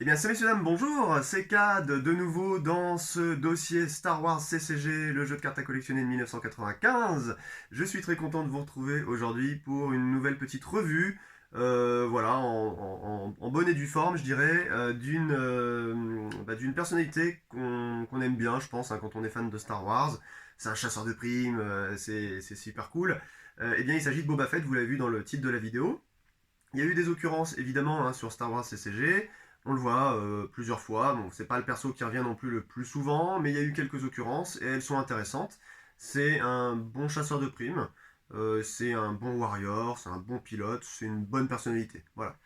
bien, c'est messieurs dames, bonjour, c'est Cad de nouveau dans ce dossier Star Wars CCG, le jeu de cartes à collectionner de 1995. Je suis très content de vous retrouver aujourd'hui pour une nouvelle petite revue, voilà, en bonne et due forme, je dirais, d'une personnalité qu'on aime bien, je pense, hein, quand on est fan de Star Wars. C'est un chasseur de primes, c'est super cool. Eh bien, il s'agit de Boba Fett, vous l'avez vu dans le titre de la vidéo. Il y a eu des occurrences évidemment hein, sur Star Wars CCG. On le voit plusieurs fois. Bon, c'est pas le perso qui revient non plus le plus souvent, mais il y a eu quelques occurrences et elles sont intéressantes. C'est un bon chasseur de primes, c'est un bon warrior, c'est un bon pilote, c'est une bonne personnalité. Voilà.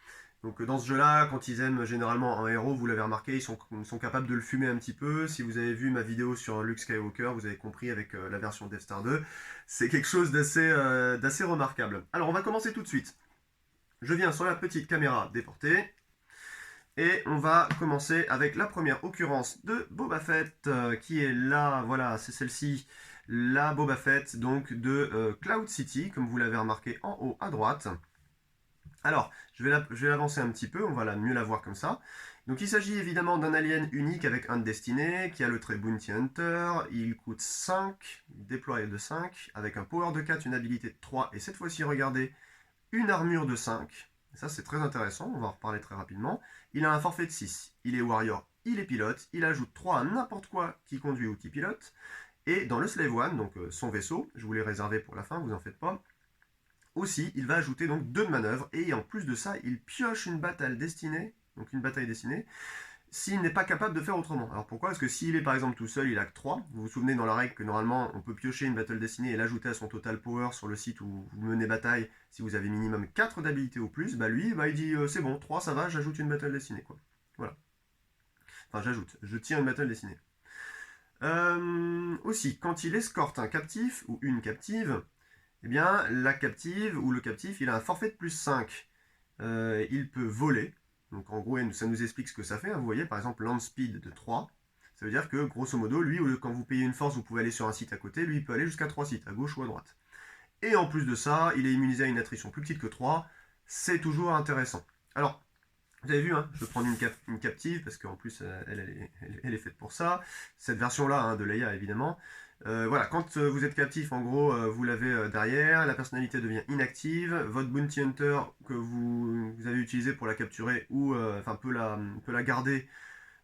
Donc dans ce jeu-là, quand ils aiment généralement un héros, vous l'avez remarqué, ils sont capables de le fumer un petit peu. Si vous avez vu ma vidéo sur Luke Skywalker, vous avez compris avec la version Death Star 2, c'est quelque chose d'assez remarquable. Alors on va commencer tout de suite. Je viens sur la petite caméra déportée et on va commencer avec la première occurrence de Boba Fett qui est là, voilà, c'est celle-ci, la Boba Fett donc de Cloud City, comme vous l'avez remarqué en haut à droite. Alors, je vais l'avancer un petit peu, on va mieux la voir comme ça. Donc il s'agit évidemment d'un alien unique avec un destiné qui a le trait Bounty Hunter, il coûte 5, déployé de 5, avec un power de 4, une habilité de 3, et cette fois-ci regardez, une armure de 5. Ça, c'est très intéressant, on va en reparler très rapidement. Il a un forfait de 6. Il est warrior, il est pilote. Il ajoute 3 à n'importe quoi qui conduit ou qui pilote. Et dans le Slave One, donc son vaisseau, je vous l'ai réservé pour la fin, vous en faites pas. Aussi, il va ajouter donc 2 de manœuvre. Et en plus de ça, il pioche une bataille destinée. Donc une bataille destinée s'il n'est pas capable de faire autrement. Alors pourquoi? Parce que s'il est par exemple tout seul, il a que 3. Vous vous souvenez dans la règle que normalement on peut piocher une battle destinée et l'ajouter à son total power sur le site où vous menez bataille si vous avez minimum 4 d'habilité ou plus. Bah lui, il dit c'est bon, 3 ça va, j'ajoute une battle destinée quoi. Voilà. Enfin je tire une battle destinée. Aussi, quand il escorte un captif ou une captive, eh bien la captive ou le captif il a un forfait de plus 5. Il peut voler. Donc en gros, ça nous explique ce que ça fait. Vous voyez, par exemple, land speed de 3. Ça veut dire que, grosso modo, lui, quand vous payez une force, vous pouvez aller sur un site à côté. Lui, il peut aller jusqu'à 3 sites, à gauche ou à droite. Et en plus de ça, il est immunisé à une attrition plus petite que 3. C'est toujours intéressant. Alors, vous avez vu, hein, je vais prendre une captive, parce qu'en plus, elle est faite pour ça. Cette version-là, hein, de Leia, évidemment. Voilà, quand vous êtes captif, en gros, vous l'avez derrière, la personnalité devient inactive, votre Bounty Hunter que vous avez utilisé pour la capturer ou peut la garder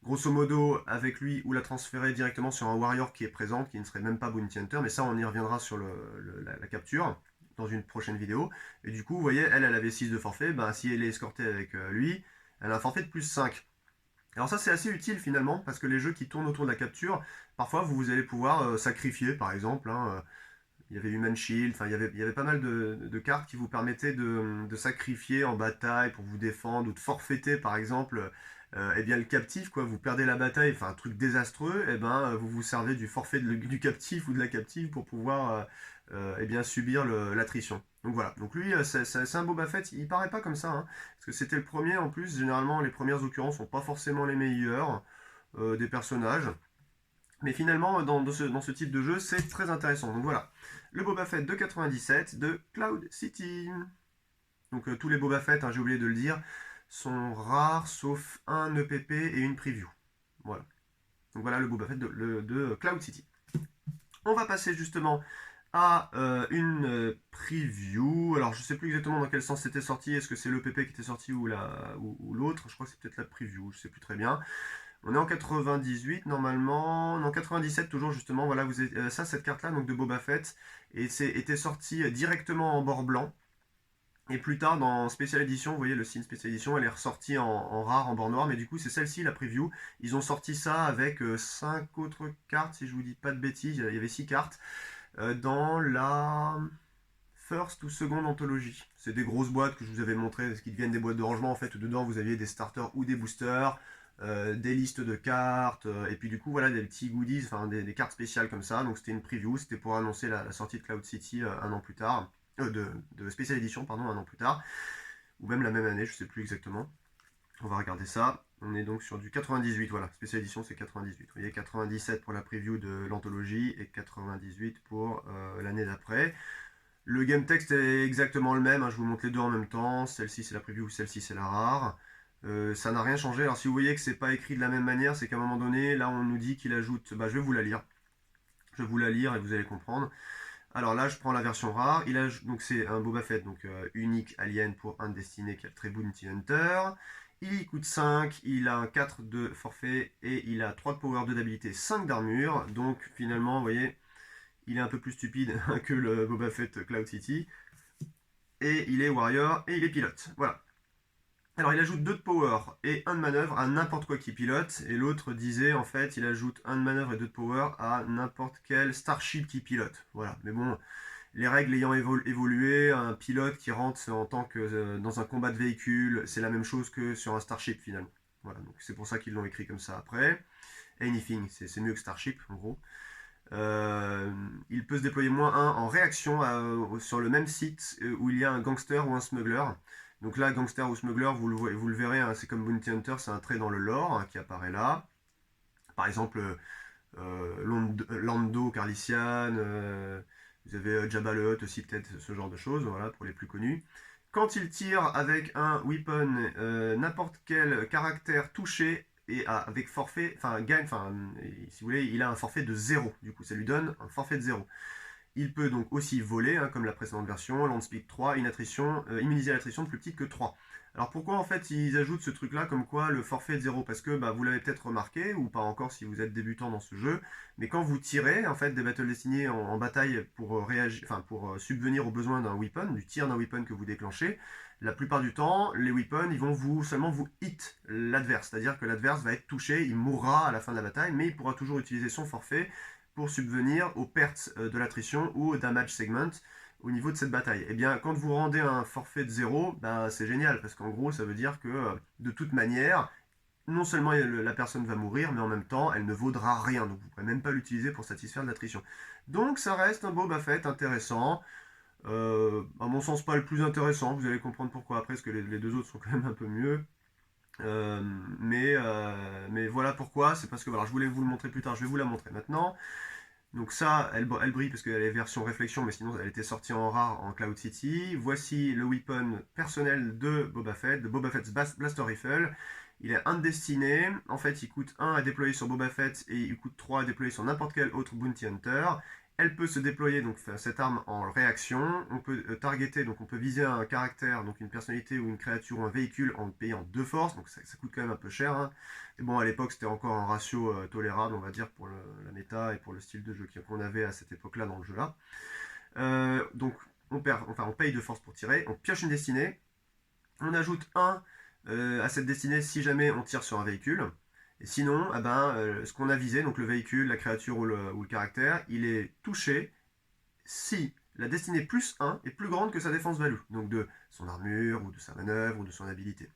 grosso modo avec lui ou la transférer directement sur un warrior qui est présent, qui ne serait même pas Bounty Hunter, mais ça on y reviendra sur la capture dans une prochaine vidéo. Et du coup, vous voyez, elle avait 6 de forfait, ben, si elle est escortée avec lui, elle a un forfait de plus 5. Alors ça c'est assez utile finalement parce que les jeux qui tournent autour de la capture, parfois vous allez pouvoir sacrifier par exemple. Hein, il y avait Human Shield, enfin il y avait pas mal de cartes qui vous permettaient de sacrifier en bataille pour vous défendre ou de forfaiter par exemple eh bien le captif quoi, vous perdez la bataille, enfin un truc désastreux, et ben vous vous servez du forfait du captif ou de la captive pour pouvoir eh bien subir l'attrition. Donc voilà, donc lui c'est un Boba Fett, il paraît pas comme ça, hein, parce que c'était le premier en plus, généralement les premières occurrences sont pas forcément les meilleures des personnages. Mais finalement, dans ce type de jeu, c'est très intéressant. Donc voilà, le Boba Fett de 97 de Cloud City. Donc tous les Boba Fett, hein, j'ai oublié de le dire, sont rares sauf un EPP et une preview. Voilà. Donc voilà le Boba Fett de Cloud City. On va passer justement à une preview. Alors je sais plus exactement dans quel sens c'était sorti. Est-ce que c'est l'EPP qui était sorti ou l'autre? Je crois que c'est peut-être la preview, je sais plus très bien. On est en 98 normalement, non 97 toujours justement. Voilà, ça cette carte là donc de Boba Fett et était sortie directement en bord blanc. Et plus tard dans Special Edition, vous voyez le signe Special Edition, elle est ressortie en rare en bord noir, mais du coup c'est celle-ci la preview. Ils ont sorti ça avec 5 autres cartes, si je vous dis pas de bêtises, il y avait 6 cartes dans la First ou Second Anthologie. C'est des grosses boîtes que je vous avais montrées, qui deviennent des boîtes de rangement en fait, où dedans vous aviez des starters ou des boosters, des listes de cartes, et puis du coup voilà des petits goodies, enfin des cartes spéciales comme ça. Donc c'était une preview, c'était pour annoncer la sortie de Cloud City un an plus tard, de Special Edition pardon, un an plus tard, ou même la même année, je sais plus exactement. On va regarder ça. On est donc sur du 98, voilà. Special Edition c'est 98. Vous voyez 97 pour la preview de l'anthologie et 98 pour l'année d'après. Le game text est exactement le même, hein, je vous montre les deux en même temps. Celle-ci c'est la preview, celle-ci c'est la rare. Ça n'a rien changé. Alors si vous voyez que c'est pas écrit de la même manière, c'est qu'à un moment donné, là on nous dit qu'il ajoute, bah, je vais vous la lire. Je vais vous la lire et vous allez comprendre. Alors là, je prends la version rare. Donc c'est un Boba Fett, donc unique alien pour un destiné qui a le très Bounty Hunter. Il coûte 5, il a un 4 de forfait et il a 3 de power, 2 d'habilité, 5 d'armure. Donc finalement, vous voyez, il est un peu plus stupide que le Boba Fett Cloud City. Et il est warrior et il est pilote. Voilà. Alors il ajoute 2 de power et 1 de manœuvre à n'importe quoi qui pilote. Et l'autre disait en fait il ajoute 1 de manœuvre et 2 de power à n'importe quel Starship qui pilote. Voilà. Mais bon, les règles ayant évolué, un pilote qui rentre en tant que dans un combat de véhicule, c'est la même chose que sur un Starship finalement. Voilà, donc c'est pour ça qu'ils l'ont écrit comme ça après. Anything, c'est mieux que Starship en gros. Euh, il peut se déployer -1 en réaction sur le même site où il y a un gangster ou un smuggler. Donc là, gangster ou smuggler, vous le verrez, hein, c'est comme Bounty Hunter, c'est un trait dans le lore hein, qui apparaît là. Par exemple, Lando Carlisian, vous avez Jabba le Hutt aussi, peut-être ce genre de choses, voilà, pour les plus connus. Quand il tire avec un weapon, n'importe quel caractère touché et avec forfait, enfin gagne, enfin si vous voulez, il a un forfait de 0. Du coup, ça lui donne un forfait de 0. Il peut donc aussi voler, hein, comme la précédente version, Landspeed 3, immuniser à l'attrition de plus petite que 3. Alors pourquoi en fait ils ajoutent ce truc là comme quoi le forfait de 0? Parce que bah, vous l'avez peut-être remarqué, ou pas encore si vous êtes débutant dans ce jeu, mais quand vous tirez en fait des Battle Destiny en bataille pour réagir, enfin pour subvenir aux besoins d'un weapon, du tir d'un weapon que vous déclenchez, la plupart du temps, les weapons ils vont seulement vous hit l'adverse, c'est-à-dire que l'adverse va être touché, il mourra à la fin de la bataille, mais il pourra toujours utiliser son forfait pour subvenir aux pertes de l'attrition ou au damage segment au niveau de cette bataille. Et bien, quand vous rendez un forfait de 0, ben, c'est génial, parce qu'en gros, ça veut dire que de toute manière, non seulement la personne va mourir, mais en même temps, elle ne vaudra rien. Donc, vous ne pourrez même pas l'utiliser pour satisfaire de l'attrition. Donc, ça reste un Boba Fett intéressant. À mon sens, pas le plus intéressant. Vous allez comprendre pourquoi après, parce que les deux autres sont quand même un peu mieux. Mais voilà pourquoi. C'est parce que voilà, je voulais vous le montrer plus tard. Je vais vous la montrer maintenant. Donc ça, elle brille parce qu'elle est version réflexion, mais sinon elle était sortie en rare en Cloud City. Voici le weapon personnel de Boba Fett, de Boba Fett's Blaster Rifle. Il est undestiné. En fait, il coûte 1 à déployer sur Boba Fett et il coûte 3 à déployer sur n'importe quel autre Bounty Hunter. Elle peut se déployer, donc cette arme en réaction. On peut targeter, donc on peut viser un caractère, donc une personnalité ou une créature ou un véhicule en payant 2 forces. Donc ça coûte quand même un peu cher. Hein. Et bon, à l'époque, c'était encore un ratio tolérable, on va dire, pour la méta et pour le style de jeu qu'on avait à cette époque-là dans le jeu-là. Donc, on paye de force pour tirer, on pioche une destinée, on ajoute 1 à cette destinée si jamais on tire sur un véhicule. Et sinon, ce qu'on a visé, donc le véhicule, la créature ou le caractère, il est touché si la destinée plus 1 est plus grande que sa défense value, donc de son armure, ou de sa manœuvre, ou de son habilité.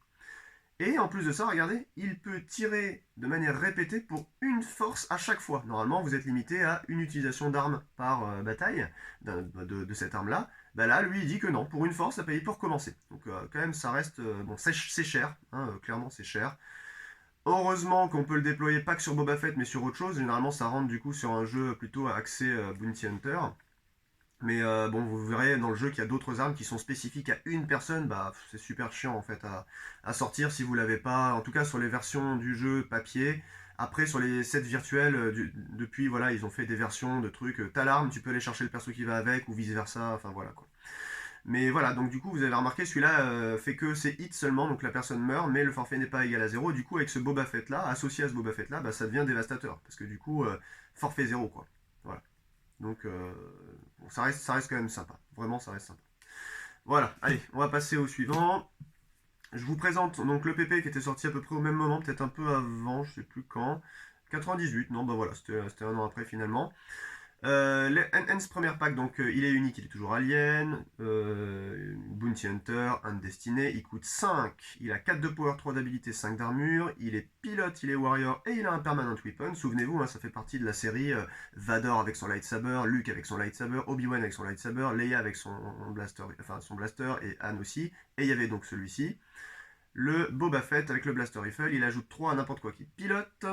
Et en plus de ça, regardez, il peut tirer de manière répétée pour une force à chaque fois. Normalement, vous êtes limité à une utilisation d'arme par bataille de cette arme-là. Bah là, lui, il dit que non, pour une force, ça paye pour commencer. Donc quand même, ça reste... bon, c'est cher, hein, clairement, c'est cher. Heureusement qu'on peut le déployer pas que sur Boba Fett, mais sur autre chose. Généralement, ça rentre du coup sur un jeu plutôt axé Bounty Hunter. Mais bon, vous verrez dans le jeu qu'il y a d'autres armes qui sont spécifiques à une personne. Bah, c'est super chiant en fait à sortir si vous l'avez pas. En tout cas sur les versions du jeu papier. Après sur les sets virtuels, depuis voilà, ils ont fait des versions de trucs. T'as l'arme, tu peux aller chercher le perso qui va avec ou vice versa. Enfin voilà quoi. Mais voilà, donc du coup vous avez remarqué celui-là fait que c'est hit seulement, donc la personne meurt, mais le forfait n'est pas égal à 0. Du coup avec ce Boba Fett là, associé à ce Boba Fett là, bah, ça devient dévastateur. Parce que du coup, forfait 0 quoi. Voilà. Donc bon, ça reste quand même sympa. Vraiment, ça reste sympa. Voilà, allez, on va passer au suivant. Je vous présente donc le PP qui était sorti à peu près au même moment, peut-être un peu avant, je sais plus quand. 98, non, bah voilà, c'était un an après finalement. Enhanced Premier Pack, donc il est unique, il est toujours Alien, Bounty Hunter, Undestiné, il coûte 5, il a 4 de power, 3 d'habilité, 5 d'armure, il est pilote, il est warrior et il a un permanent weapon. Souvenez-vous, hein, ça fait partie de la série Vador avec son lightsaber, Luke avec son lightsaber, Obi-Wan avec son lightsaber, Leia avec son blaster et Han aussi, et il y avait donc celui-ci. Le Boba Fett avec le Blaster Rifle, il ajoute 3 à n'importe quoi qui pilote.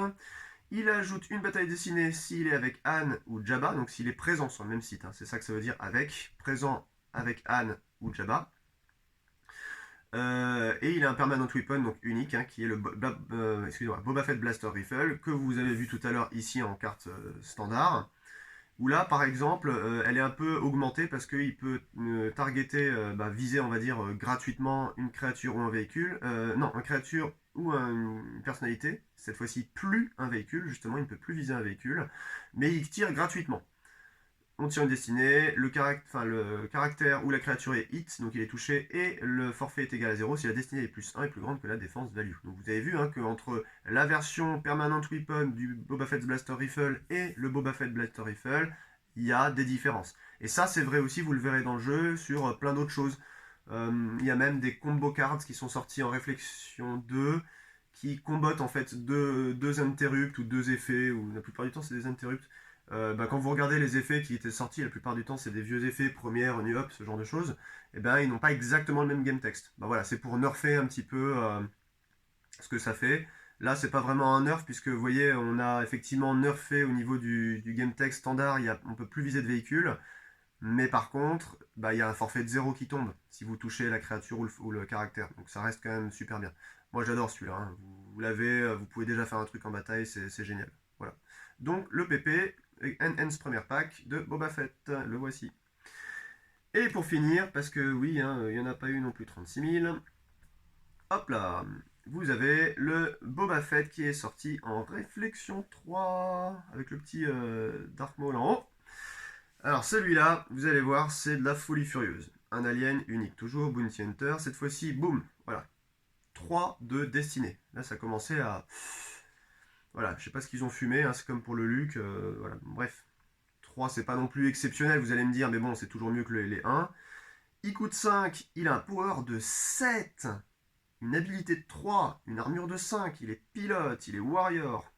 Il ajoute une bataille dessinée s'il est avec Han ou Jabba, donc s'il est présent sur le même site, hein, c'est ça que ça veut dire avec, présent avec Han ou Jabba. Et il a un permanent weapon, donc unique, hein, qui est le Boba Fett Blaster Rifle, que vous avez vu tout à l'heure ici en carte standard. Où là, par exemple, elle est un peu augmentée parce qu'il peut targeter, viser, on va dire, gratuitement une créature ou un véhicule. Non, une créature ou une personnalité. Cette fois-ci, plus un véhicule, justement, il ne peut plus viser un véhicule. Mais il tire gratuitement. On tire une destinée, le caractère ou la créature est hit, donc il est touché, et le forfait est égal à 0 si la destinée est plus 1 est plus grande que la défense value. Donc vous avez vu hein, qu'entre la version permanent weapon du Boba Fett Blaster Rifle et le Boba Fett Blaster Rifle, il y a des différences. Et ça c'est vrai aussi, vous le verrez dans le jeu, sur plein d'autres choses. Il y a même des combo cards qui sont sortis en réflexion 2, qui combattent en fait deux interrupts ou deux effets, ou la plupart du temps c'est des interrupts. Quand vous regardez les effets qui étaient sortis, la plupart du temps c'est des vieux effets, première, new up, ce genre de choses, et ben ils n'ont pas exactement le même game text. Voilà, c'est pour nerfer un petit peu ce que ça fait. Là, c'est pas vraiment un nerf, puisque vous voyez, on a effectivement nerfé au niveau du game text standard, on peut plus viser de véhicules, mais par contre, il y a un forfait de 0 qui tombe si vous touchez la créature ou le caractère. Donc ça reste quand même super bien. Moi j'adore celui-là. Hein. Vous l'avez, vous pouvez déjà faire un truc en bataille, c'est génial. Voilà. Donc le PP, Enhance Premier Pack de Boba Fett, le voici. Et pour finir, parce que oui, hein, il n'y en a pas eu non plus 36 000, hop là, vous avez le Boba Fett qui est sorti en Réflexion 3, avec le petit Dark Maul en haut. Alors celui-là, vous allez voir, c'est de la folie furieuse. Un alien unique, toujours Bounty Hunter. Cette fois-ci, boum, voilà. 3 de destinée. Là, ça commençait à... Voilà, je sais pas ce qu'ils ont fumé, hein, c'est comme pour le Luke. Voilà, bref. 3, c'est pas non plus exceptionnel, vous allez me dire, mais bon, c'est toujours mieux que les 1. Il coûte 5, il a un power de 7, une habilité de 3, une armure de 5, il est pilote, il est warrior.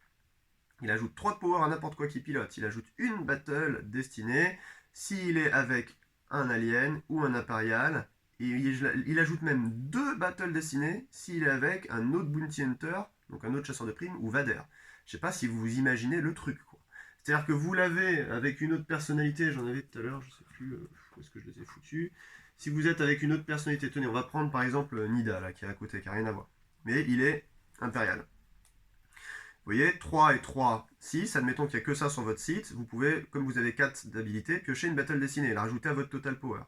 Il ajoute 3 de power à n'importe quoi qui pilote. Il ajoute une battle destinée s'il est avec un alien ou un impérial. Et il ajoute même 2 battles destinées s'il est avec un autre bounty hunter, donc un autre chasseur de primes ou Vader. Je sais pas si vous imaginez le truc. C'est-à-dire que vous l'avez avec une autre personnalité, j'en avais tout à l'heure, je sais plus où est-ce que je les ai foutus. Si vous êtes avec une autre personnalité, tenez, on va prendre par exemple Nida, là, qui est à côté, qui n'a rien à voir. Mais il est impérial. Vous voyez, 3 et 3, 6, admettons qu'il n'y a que ça sur votre site, vous pouvez, comme vous avez 4 d'habilité, piocher une battle destinée et la rajouter à votre total power.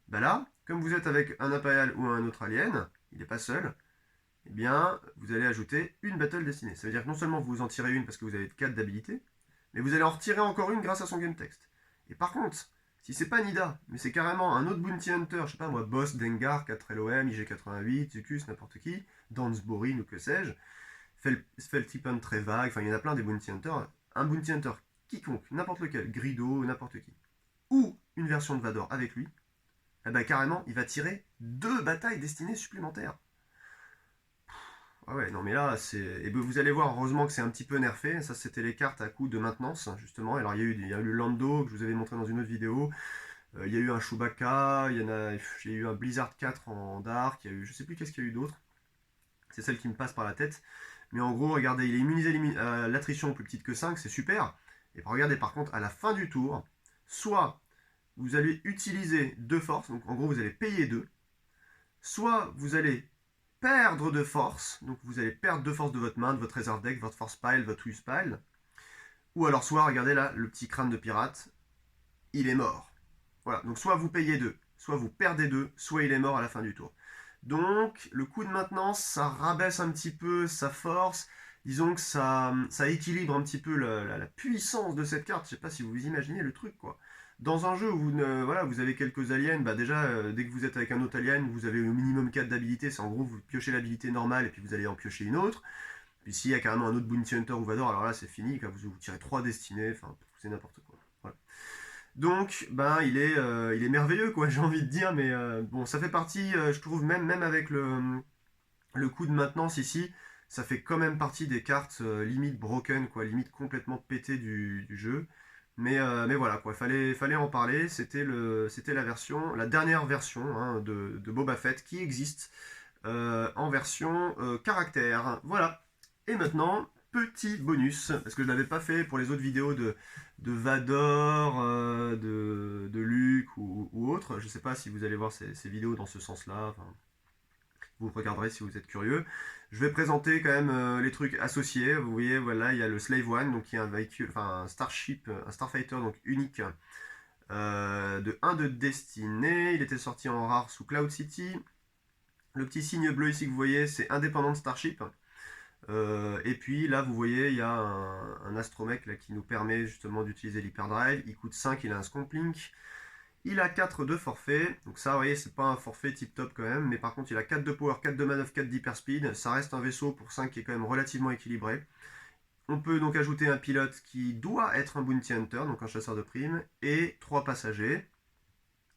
Là, comme vous êtes avec un impérial ou un autre alien, il n'est pas seul, eh bien, vous allez ajouter une battle destinée. Ça veut dire que non seulement vous en tirez une parce que vous avez 4 d'habilité, mais vous allez en retirer encore une grâce à son game text. Et par contre, si c'est pas Nida, mais c'est carrément un autre bounty hunter, je sais pas moi, Boss, Dengar, 4LOM, IG88, Zucus, n'importe qui, Dansborin ou que sais-je, Feltipan très vague, enfin il y en a plein des bounty hunters. Un bounty hunter quiconque, n'importe lequel, Grido, n'importe qui, ou une version de Vador avec lui, eh ben carrément il va tirer 2 batailles destinées supplémentaires. Ah ouais, non mais là, c'est. Et ben, vous allez voir, heureusement que c'est un petit peu nerfé. Ça, c'était les cartes à coup de maintenance, justement. Alors, il y a eu le Lando, que je vous avais montré dans une autre vidéo. Il y a eu un Chewbacca, j'ai eu un Blizzard 4 en Dark. Il y a eu, je sais plus qu'est-ce qu'il y a eu d'autre. C'est celle qui me passe par la tête. Mais en gros, regardez, il est immunisé à l'attrition plus petite que 5, c'est super. Et regardez, par contre, à la fin du tour, soit vous allez utiliser 2 forces, donc en gros, vous allez payer 2, soit vous allez perdre de force, donc vous allez perdre 2 forces de votre main, de votre reserve deck, votre force pile, votre use pile, ou alors soit, regardez là, le petit crâne de pirate, il est mort. Voilà, donc soit vous payez 2, soit vous perdez 2, soit il est mort à la fin du tour. Donc, le coût de maintenance, ça rabaisse un petit peu sa force. Disons que ça équilibre un petit peu la puissance de cette carte. Je sais pas si vous imaginez le truc, quoi. Dans un jeu où voilà, vous avez quelques aliens, déjà, dès que vous êtes avec un autre alien, vous avez au minimum 4 d'habilité. C'est en gros, vous piochez l'habilité normale et puis vous allez en piocher une autre. Puis s'il y a carrément un autre Bounty Hunter ou Vador, alors là, c'est fini. Vous tirez 3 destinées. Enfin, c'est n'importe quoi. Voilà. Donc, il est merveilleux, quoi, j'ai envie de dire, mais bon, ça fait partie, je trouve, même avec le coût de maintenance ici, ça fait quand même partie des cartes limite broken, quoi, limite complètement pété du jeu. Mais voilà, quoi, fallait en parler, c'était la dernière version hein, de Boba Fett qui existe en version caractère. Voilà. Et maintenant, petit bonus, parce que je ne l'avais pas fait pour les autres vidéos de Vador, de Luke ou autre. Je ne sais pas si vous allez voir ces vidéos dans ce sens-là. Enfin, vous le regarderez si vous êtes curieux. Je vais présenter quand même les trucs associés. Vous voyez, voilà, il y a le Slave One, donc qui est un véhicule, enfin un Starship, un Starfighter donc unique de 1 de Destiny. Il était sorti en rare sous Cloud City. Le petit signe bleu ici que vous voyez, c'est Independent Starship. Et puis là, vous voyez, il y a un astromech là, qui nous permet justement d'utiliser l'hyperdrive. Il coûte 5, il a un scomplink. Il a 4 de forfait. Donc ça, vous voyez, c'est pas un forfait tip top quand même. Mais par contre, il a 4 de power, 4 de manœuvre, 4 d'hyperspeed. Ça reste un vaisseau pour 5 qui est quand même relativement équilibré. On peut donc ajouter un pilote qui doit être un bounty hunter, donc un chasseur de primes, et 3 passagers.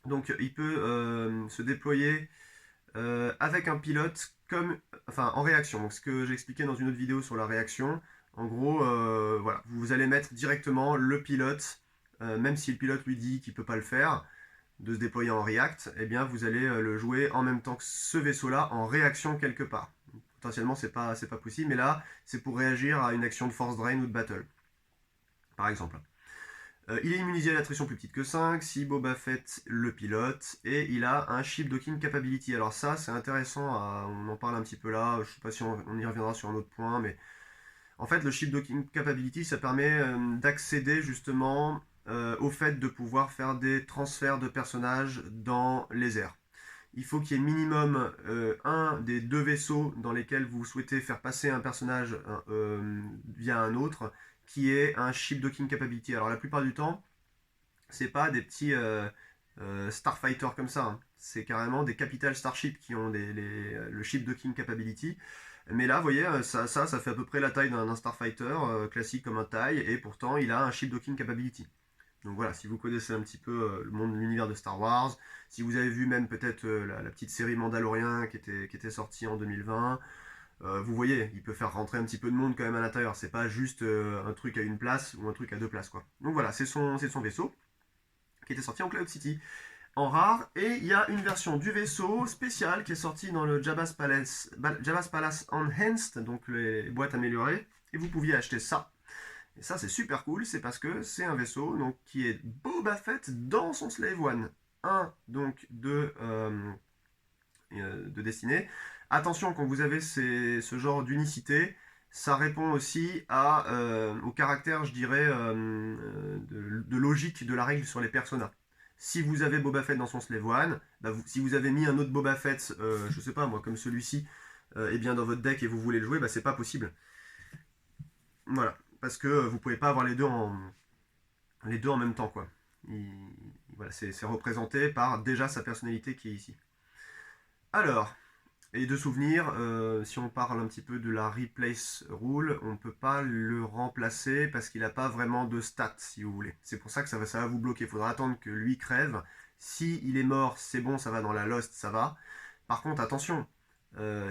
Donc il peut se déployer avec un pilote enfin en réaction. Donc ce que j'ai expliqué dans une autre vidéo sur la réaction, en gros, voilà, vous allez mettre directement le pilote, même si le pilote lui dit qu'il ne peut pas le faire, de se déployer en react, eh bien vous allez le jouer en même temps que ce vaisseau-là en réaction quelque part. Potentiellement c'est pas possible, mais là c'est pour réagir à une action de force drain ou de battle, par exemple. Il est immunisé à l'attrition plus petite que 5, si Boba Fett le pilote, et il a un ship docking capability. Alors ça c'est intéressant, on en parle un petit peu là, je sais pas si on y reviendra sur un autre point, mais en fait le ship docking capability ça permet d'accéder justement au fait de pouvoir faire des transferts de personnages dans les airs. Il faut qu'il y ait minimum un des 2 vaisseaux dans lesquels vous souhaitez faire passer un personnage via un autre qui est un ship docking capability. Alors la plupart du temps, c'est pas des petits starfighters comme ça, hein. C'est carrément des capital starship qui ont le ship docking capability. Mais là, vous voyez, ça fait à peu près la taille d'un starfighter classique comme un TIE, et pourtant il a un ship docking capability. Donc voilà, si vous connaissez un petit peu le monde, l'univers de Star Wars, si vous avez vu même peut-être la petite série Mandalorian qui était sortie en 2020, vous voyez, il peut faire rentrer un petit peu de monde quand même à l'intérieur. C'est pas juste un truc à une place ou un truc à 2 places, quoi. Donc voilà, c'est son vaisseau qui était sorti en Cloud City en rare. Et il y a une version du vaisseau spéciale qui est sortie dans le Jabba's Palace Enhanced, donc les boîtes améliorées. Et vous pouviez acheter ça. Et ça c'est super cool, c'est parce que c'est un vaisseau donc, qui est Boba Fett dans son Slave One. Un donc de destinée. Attention, quand vous avez ce genre d'unicité, ça répond aussi au caractère, je dirais, de logique de la règle sur les personas. Si vous avez Boba Fett dans son Slave One, bah si vous avez mis un autre Boba Fett, je sais pas moi, comme celui-ci, eh bien dans votre deck et vous voulez le jouer, bah c'est pas possible. Voilà, parce que vous pouvez pas avoir les deux en même temps, quoi. Voilà, c'est représenté par déjà sa personnalité qui est ici. Alors, et de souvenir, si on parle un petit peu de la replace rule, on ne peut pas le remplacer parce qu'il n'a pas vraiment de stats, si vous voulez. C'est pour ça que ça va vous bloquer. Il faudra attendre que lui crève. Si il est mort, c'est bon, ça va dans la lost, ça va. Par contre, attention,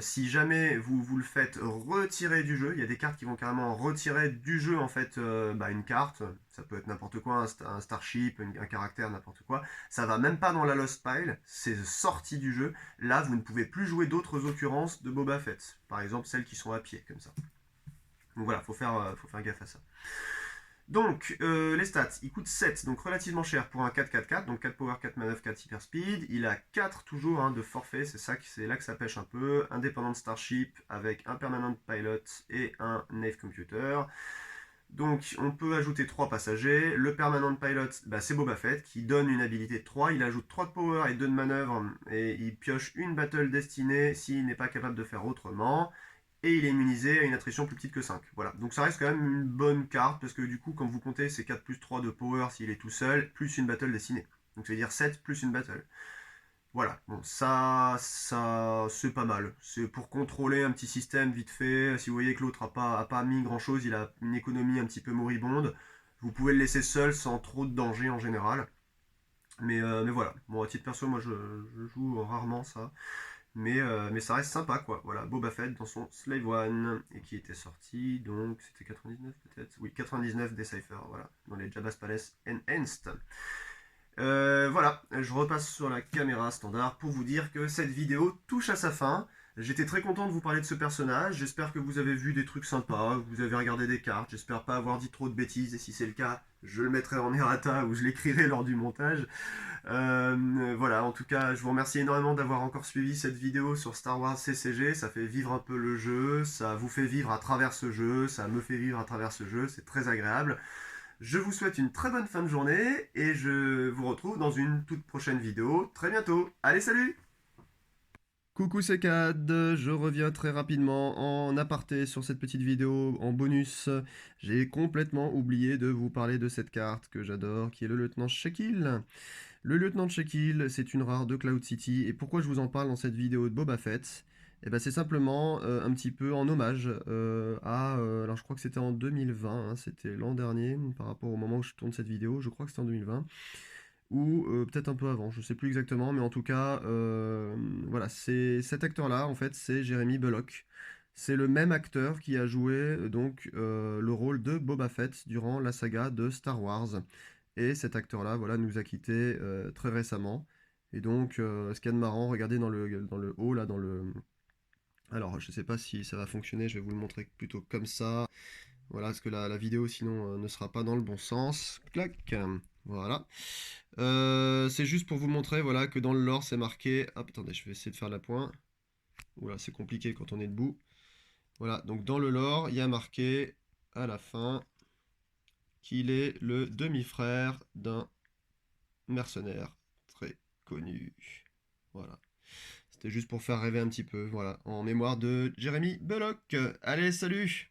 si jamais vous le faites retirer du jeu, il y a des cartes qui vont carrément retirer du jeu en fait une carte, ça peut être n'importe quoi, un starship, un caractère, n'importe quoi, ça va même pas dans la lost pile, c'est sorti du jeu, là vous ne pouvez plus jouer d'autres occurrences de Boba Fett, par exemple celles qui sont à pied comme ça. Donc voilà, faut faire gaffe à ça. Donc, les stats, il coûte 7, donc relativement cher pour un 4-4-4, donc 4 power, 4 manœuvre, 4 hyper speed. Il a 4 toujours de forfait, c'est là que ça pêche un peu. Independent Starship avec un Permanent Pilot et un Nave Computer. Donc, on peut ajouter 3 passagers. Le Permanent Pilot, c'est Boba Fett qui donne une habilité de 3. Il ajoute 3 de power et 2 de manœuvre et il pioche une battle destinée s'il n'est pas capable de faire autrement. Et il est immunisé à une attrition plus petite que 5. Voilà, donc ça reste quand même une bonne carte, parce que du coup, quand vous comptez, c'est 4 plus 3 de power s'il est tout seul, plus une battle destinée. Donc ça veut dire 7 plus une battle. Voilà, bon, ça c'est pas mal. C'est pour contrôler un petit système vite fait. Si vous voyez que l'autre a pas mis grand chose, il a une économie un petit peu moribonde, vous pouvez le laisser seul sans trop de danger en général. Mais voilà, bon, à titre perso, moi je joue rarement ça. Mais ça reste sympa, quoi. Voilà, Boba Fett dans son Slave One, et qui était sorti, donc c'était 99 peut-être. Oui, 99 Decipher, voilà, dans les Jabba's Palace Enhanced. Voilà, je repasse sur la caméra standard pour vous dire que cette vidéo touche à sa fin. J'étais très content de vous parler de ce personnage. J'espère que vous avez vu des trucs sympas, que vous avez regardé des cartes. J'espère pas avoir dit trop de bêtises. Et si c'est le cas, je le mettrai en errata ou je l'écrirai lors du montage. Voilà, en tout cas, je vous remercie énormément d'avoir encore suivi cette vidéo sur Star Wars CCG. Ça fait vivre un peu le jeu, ça vous fait vivre à travers ce jeu, ça me fait vivre à travers ce jeu. C'est très agréable. Je vous souhaite une très bonne fin de journée et je vous retrouve dans une toute prochaine vidéo très bientôt. Allez, salut! Coucou, c'est Cad, je reviens très rapidement en aparté sur cette petite vidéo en bonus. J'ai complètement oublié de vous parler de cette carte que j'adore, qui est le lieutenant Shekil. Le lieutenant Shekil, c'est une rare de Cloud City, et pourquoi je vous en parle dans cette vidéo de Boba Fett? Eh ben, c'est simplement un petit peu en hommage alors je crois que c'était en 2020, hein, c'était l'an dernier, par rapport au moment où je tourne cette vidéo, je crois que c'était en 2020 ou peut-être un peu avant, je sais plus exactement, mais en tout cas, voilà, c'est cet acteur-là, en fait, c'est Jeremy Bulloch. C'est le même acteur qui a joué le rôle de Boba Fett durant la saga de Star Wars. Et cet acteur-là, voilà, nous a quittés très récemment. Et donc, ce qu'il y a de marrant, regardez dans le haut, là, dans le... Alors, je sais pas si ça va fonctionner, je vais vous le montrer plutôt comme ça. Voilà, parce que la vidéo, sinon, ne sera pas dans le bon sens. Clac, voilà. C'est juste pour vous montrer, voilà, que dans le lore, c'est marqué... Hop, attendez, je vais essayer de faire la pointe. Oula, c'est compliqué quand on est debout. Voilà, donc dans le lore, il y a marqué, à la fin, qu'il est le demi-frère d'un mercenaire très connu. Voilà. C'était juste pour faire rêver un petit peu, voilà, en mémoire de Jeremy Bulloch. Allez, salut!